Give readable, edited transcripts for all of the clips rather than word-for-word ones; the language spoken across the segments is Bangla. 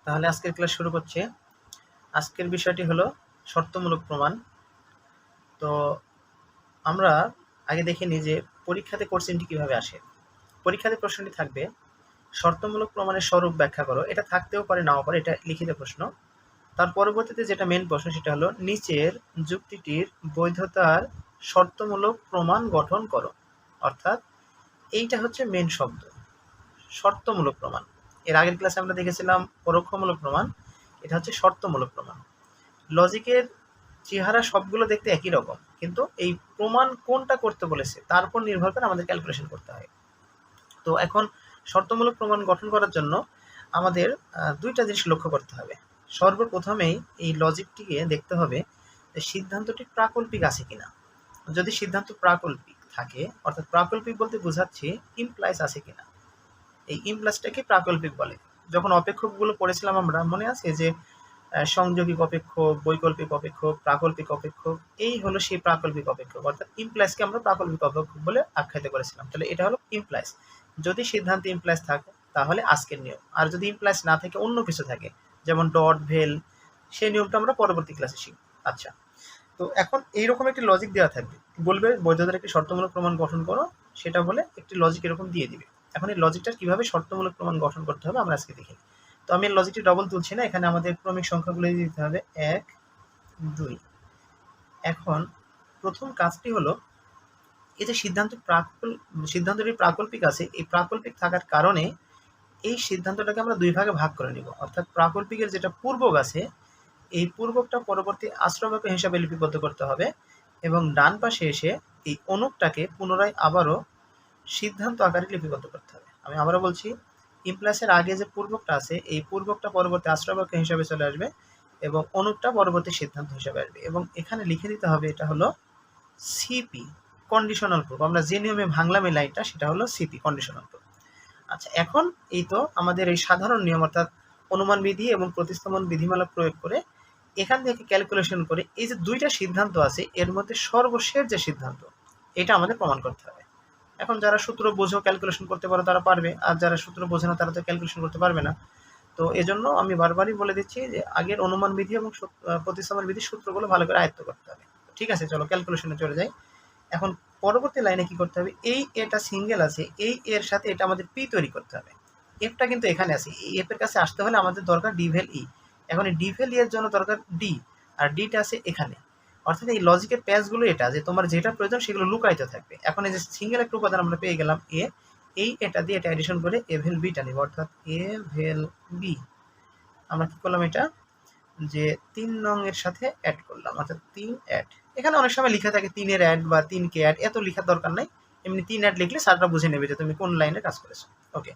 তাহলে আজকের ক্লাস শুরু করছে। আজকের বিষয়টি হলো শর্তমূলক প্রমাণ। তো আমরা আগে দেখে নিই যে পরীক্ষাতে কোশ্চেনটি কিভাবে আসে। পরীক্ষাতে প্রশ্নটি থাকবে শর্তমূলক প্রমাণের স্বরূপ ব্যাখ্যা করো। এটা থাকতেও পারে, নাও পারে, এটা লিখিত প্রশ্ন। তার পরবর্তীতে যেটা মেন প্রশ্ন সেটা হলো নিচের যুক্তিটির বৈধতার শর্তমূলক প্রমাণ গঠন করো। অর্থাৎ এইটা হচ্ছে মেন শব্দ, শর্তমূলক প্রমাণ। এর আগের ক্লাসে আমরা দেখেছিলাম পরোক্ষমূলক প্রমাণ, এটা হচ্ছে শর্তমূলক প্রমাণ। লজিকের চেহারা সবগুলো দেখতে একই রকম, কিন্তু এই প্রমাণ কোনটা করতে বলেছে তার উপর নির্ভর করে আমাদের ক্যালকুলেশন করতে হয়। তো এখন শর্তমূলক প্রমাণ গঠন করার জন্য আমাদের দুইটা জিনিস লক্ষ্য করতে হবে। সর্বপ্রথমেই এই লজিকটিকে দেখতে হবে যে সিদ্ধান্তটি প্রাকল্পিক আছে কিনা। যদি সিদ্ধান্ত প্রাকল্পিক থাকে, অর্থাৎ প্রাকল্পিক বলতে বোঝাচ্ছি ইমপ্লাইস আছে কিনা। এই ইমপ্লাসটাকে প্রাকল্পিক বলে। যখন অপেক্ষকগুলো পড়েছিলাম আমরা, মনে আছে যে সংযোগিক অপেক্ষক, বৈকল্পিক অপেক্ষক, প্রাকল্পিক অপেক্ষক, এই হলো সেই প্রাকল্পিক অপেক্ষক। অর্থাৎ ইমপ্লাইসকে আমরা প্রাকল্পিক অপেক্ষক বলে আখ্যায়িত করেছিলাম। তাহলে এটা হলো ইমপ্লাইস। যদি সিদ্ধান্তে ইমপ্লাইস থাকে তাহলে আজকের নিয়ম, আর যদি ইমপ্লাইস না থাকে অন্য কিছু থাকে যেমন ডট ভেল, সেই নিয়মটা আমরা পরবর্তী ক্লাসে শিখব। আচ্ছা, তো এখন এইরকম একটি লজিক দেওয়া থাকবে, বলবে বৈধতার একটি শর্তমূলক প্রমাণ গঠন করো, সেটা বলে একটি লজিক এরকম দিয়ে দিবে। এখন এই লজিকটার কিভাবে শর্তমূলক প্রমাণ গঠন করতে হবে আমরা আজকে দেখি। তো আমি লজিকটি ডবল তুলছি না, এখানে আমাদের ক্রমিক সংখ্যাগুলো দিতে হবে 1, 2। এখন প্রথম কাজটি হলো এই যে সিদ্ধান্তটি প্রাকল্পিক আছে, এই প্রাকল্পিক থাকার কারণে এই সিদ্ধান্তটাকে আমরা দুই ভাগে ভাগ করে নিব। অর্থাৎ প্রাকল্পিকের যেটা পূর্বক আছে, এই পূর্বকটা পরবর্তী আশ্রয়বাক্য হিসাবে লিপিবদ্ধ করতে হবে এবং ডান পাশে এসে এই অনুকটাকে পুনরায় আবারও সিদ্ধান্ত আকারে লিপিবদ্ধ করতে হবে। আমি আবারও বলছি, ইমপ্লাসের আগে যে পূর্বকটা আছে, এই পূর্বকটা পরবর্তী আশ্রয়বাক্য হিসাবে চলে আসবে এবং অনুকটা পরবর্তী সিদ্ধান্ত হিসাবে আসবে এবং এখানে লিখে দিতে হবে এটা হলো সিপি, কন্ডিশনাল প্রুফ। আমরা যে নিয়মে ভাঙলাম এই লাইনটা, সেটা হলো সিপি, কন্ডিশনাল প্রুফ। আচ্ছা, এখন এই তো আমাদের এই সাধারণ নিয়ম, অর্থাৎ অনুমান বিধি এবং প্রতিস্থাপন বিধিমালা প্রয়োগ করে এখান থেকে ক্যালকুলেশন করে এই যে দুইটা সিদ্ধান্ত আছে এর মধ্যে সর্বশেষ যে সিদ্ধান্ত, এটা আমাদের প্রমাণ করতে হবে। এখন যারা সূত্র বোঝো, ক্যালকুলেশন করতে পারো, তারা পারবে, আর যারা সূত্র বোঝে না তারা তো ক্যালকুলেশন করতে পারবে না। তো এজন্য আমি বারবারই বলে দিচ্ছি যে আগের অনুমান বিধি এবং প্রতিস্থাপন বিধির সূত্রগুলো ভালো করে আয়ত্ত করতে হবে। ঠিক আছে, চলো ক্যালকুলেশনে চলে যাই। এখন পরবর্তী লাইনে কি করতে হবে, এই এটা সিঙ্গেল আছে, এই এর সাথে এটা আমাদের পি তৈরি করতে হবে। এফটা কিন্তু এখানে আছে, এই এফ এর কাছে আসতে হলে আমাদের দরকার ডি ভ্যাল ই। এখন এই ডি ভ্যাল ই এর জন্য দরকার ডি, আর ডিটা আছে এখানে। অর্থাৎ এই লজিকের প্যাচগুলো এটা যে তোমার যেটা প্রয়োজন সেগুলো লুকায়িত থাকবে। এখন এই যে সিঙ্গেল একটা উপাদান আমরা পেয়ে গেলাম এ, এই এটা দিয়ে এটা এডিশন করে এ ভ্যাল বিটা নিব, অর্থাৎ এ ভ্যাল বি। আমরা কি করলাম, এটা যে 3 নং এর সাথে অ্যাড করলাম, অর্থাৎ 3 অ্যাড। এখানে অনেক সময় লেখা থাকে 3 এর অ্যাড বা 3 কে অ্যাড, এত লেখার দরকার নাই। এমনি 3 অ্যাড লিখলে স্যাররা বুঝে নেবে যে তুমি কোন লাইনে কাজ করেছো। ওকে,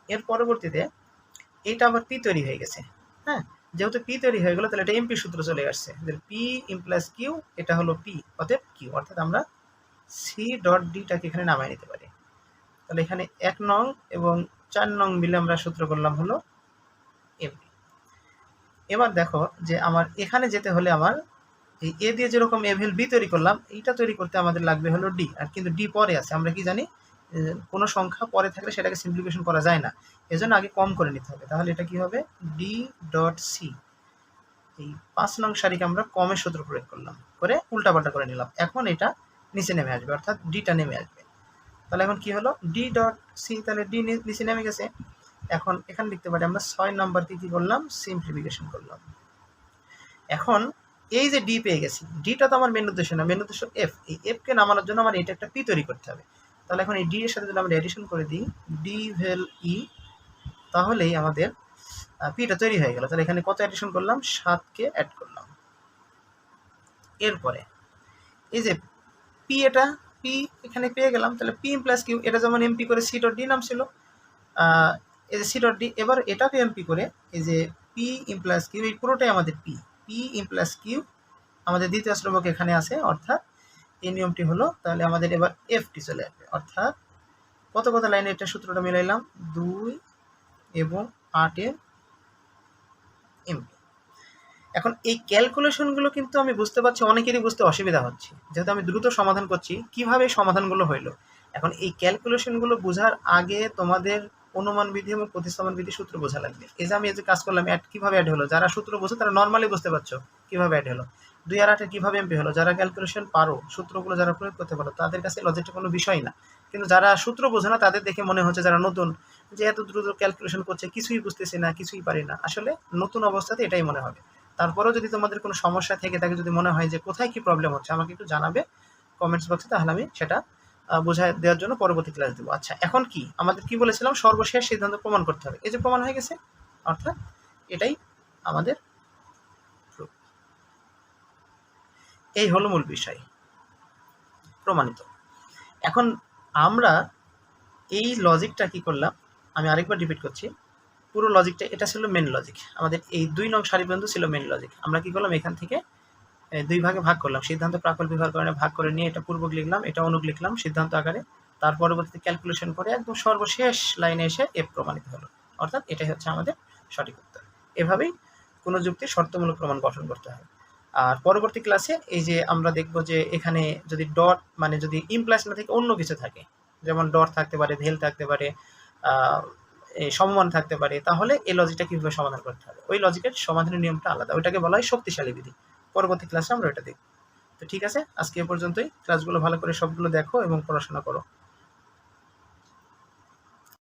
এর পরবর্তীতে এইটা আবার পি তৈরি হয়ে গেছে। হ্যাঁ, যেহেতু পি তৈরি হয়ে গেল তাহলে এটা এমপি সূত্র চলে আসছে, যে পি ইমপ্লাস কিউ, এটা হলো পি, অতএব কিউ। অর্থাৎ আমরা সি ডট ডিটাকে এখানে নামায় নিতে পারি। তাহলে এখানে 1 নং এবং 4 নং মিলে আমরা সূত্র করলাম হলো এমপি। এবার দেখো যে আমার এখানে যেতে হলে আমার এই এ দিয়ে যেরকম এ ভ্যাল বি তৈরি করলাম, এইটা তৈরি করতে আমাদের লাগবে হলো ডি। আর কিন্তু ডি পরে আছে, আমরা কি জানি কোনো সংখ্যা পরে থাকলে সেটাকে সিম্পলিফিকেশন করা যায় না, এজন্য আগে কম করে নিতে হবে। তাহলে এটা কি হবে, ডি ডট সি। এই 5 নং সারিকে আমরা কমের সূত্র প্রয়োগ করলাম, করে উল্টাপাল্টা করে নিলাম। এখন এটা নিচে নেমে আসবে, অর্থাৎ ডিটা নেমে আসবে। তাহলে এখন কি হলো, ডি ডট সি, তাহলে ডি নিচে নেমে গেছে। এখন এখানে লিখতে পারি আমরা 6 নাম্বারকে কি করলাম, সিম্পলিফিকেশন করলাম। এখন এই যে ডি পেয়ে গেছি, ডিটা তো আমার মেন উদ্দেশ্য না, মেন উদ্দেশ্য এফ। এই এফকে নামানোর জন্য আমার এটা একটা পি তৈরি করতে হবে। তাহলে এখন এই ডি এর সাথে যদি আমরা এডিশন করে দিই ডি ভ্যাল ই, তাহলেই আমাদের পিটা তৈরি হয়ে গেল। তাহলে এখানে কত অ্যাডিশন করলাম, 7কে অ্যাড করলাম। এরপরে এই যে পি, এটা পি এখানে পেয়ে গেলাম। তাহলে পি প্লাস কিউ, এটা যেমন এমপি করে সি ডট ডি নাম ছিল, এই যে সি ডট ডি, এবার এটাকে এমপি করে এই যে পি প্লাস কিউ, এই পুরোটাই আমাদের পি, পি প্লাস কিউ আমাদের দ্বিতীয় আশ্রয়ক এখানে আছে। অর্থাৎ এই নিয়মটি হলো, তাহলে আমাদের এবার এফটি চলে আসবে। অর্থাৎ কত কত লাইনে এটা সূত্রটা মিলাইলাম, 2 এবং 8 এর এমপি। এখন এই ক্যালকুলেশনগুলো কিন্তু আমি বুঝতে পারছি অনেকেরই বুঝতে অসুবিধা হচ্ছে, যেহেতু আমি দ্রুত সমাধান করছি। কিভাবে সমাধানগুলো হইলো, এখন এই ক্যালকুলেশনগুলো বোঝার আগে তোমাদের অনুমান বিধি এবং প্রতিস্থাপন বিধি সূত্র বোঝা লাগবে। এই যে আমি এই যে কাজ করলাম, অ্যাড কিভাবে অ্যাড হলো, যারা সূত্র বোঝো তারা নর্মালি বুঝতে পারছো কিভাবে অ্যাড হলো। 2 আর 8 কিভাবে এমপি হলো, যারা ক্যালকুলেশন পারো, সূত্রগুলো যারা প্রয়োগ করতে পারো, তাদের কাছে লজিকটা কোনো বিষয় না। কিন্তু যারা সূত্র বোঝে না তাদের দেখে মনে হচ্ছে যারা নতুন, যে এত দ্রুত ক্যালকুলেশন করছে, কিছুই বুঝতেছি না, কিছুই পারি না। আসলে নতুন অবস্থাতে এটাই মনে হবে। তারপরেও যদি তোমাদের কোনো সমস্যা থেকে থাকে, যদি মনে হয় যে কোথায় কি প্রবলেম হচ্ছে, আমাকে একটু জানাবে কমেন্টস বক্সে, তাহলে আমি সেটা বোঝায় দেওয়ার জন্য পরবর্তী ক্লাস দেবো। আচ্ছা, এখন কি আমাদের কি বলেছিলাম, সর্বশেষ সিদ্ধান্ত প্রমাণ করতে হবে। এই যে প্রমাণ হয়ে গেছে, অর্থাৎ এটাই আমাদের proof। এই হলো মূল বিষয়, প্রমাণিত। এখন আমরা এই লজিকটা কি করলাম, আমি আরেকবার রিপিট করছি, পুরো লজিকটা এটা ছিল মেন লজিক। আমাদের এই 2 নং সারি পর্যন্ত ছিল মেন লজিক। আমরা কি করলাম, এখান থেকে 2 ভাগে ভাগ করলাম, সিদ্ধান্ত প্রাকল্প ব্যবহার করে ভাগ করে নিয়ে এটা পূর্বক লিখলাম, এটা অনুক লিখলাম সিদ্ধান্ত আকারে। তার পরবর্তীতে ক্যালকুলেশন করে একদম সর্বশেষ লাইনে এসে এফ প্রমাণিত হলো, অর্থাৎ এটাই হচ্ছে আমাদের সঠিক উত্তর। এভাবেই কোনো যুক্তির শর্তমূলক প্রমাণ গঠন করতে হয়। আর পরবর্তী ক্লাসে এই যে আমরা দেখব যে এখানে যদি ডট মানে যদি ইমপ্লাস না থেকে অন্য কিছু থাকে, যেমন ডট থাকতে পারে, ভেল থাকতে পারে, সমমান থাকতে পারে, তাহলে এই লজিকটা কীভাবে সমাধান করতে হবে, ওই লজিকের সমাধানের নিয়মটা আলাদা, ওইটাকে বলা হয় শক্তিশালী বিধি। পরবর্তী ক্লাসে আমরা এটা দেখব। তো ঠিক আছে, আজকে এ পর্যন্তই। ক্লাসগুলো ভালো করে সবগুলো দেখো এবং পড়াশোনা করো।